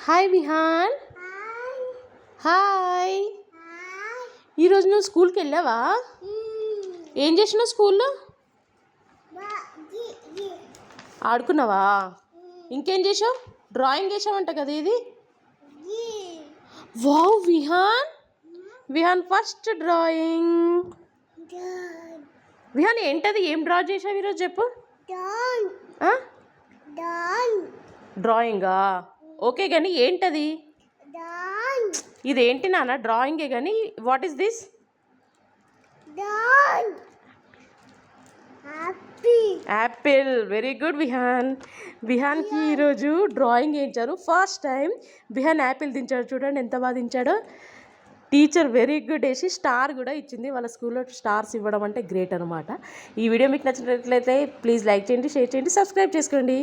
Hi Vihaan. Hi. ఈరోజు నువ్వు స్కూల్కి వెళ్ళావా? ఏం చేసినావు స్కూల్లో? ఆడుకున్నావా? ఇంకేం చేసావు? డ్రాయింగ్ వేసావంట కదా ఇది. Wow Vihaan, Vihaan first drawing. Vihaan ఏంటది? ఏం డ్రా చేసావు ఈరోజు చెప్పు. డ్రాయింగా? ఓకే కానీ ఏంటది? ఇదేంటి నాన్న? డ్రాయింగే కానీ what is this? Apple. Very good Vihaan. విహాన్కి ఈరోజు డ్రాయింగ్ వేయించారు. ఫస్ట్ టైం విహాన్ యాపిల్ దించాడు. చూడండి ఎంత బాగా దించాడో. టీచర్ వెరీ గుడ్ వేసి స్టార్ కూడా ఇచ్చింది. వాళ్ళ స్కూల్లో స్టార్స్ ఇవ్వడం అంటే గ్రేట్ అనమాట. ఈ వీడియో మీకు నచ్చినట్లయితే ప్లీజ్ లైక్ చేయండి, షేర్ చేయండి, సబ్స్క్రైబ్ చేసుకోండి.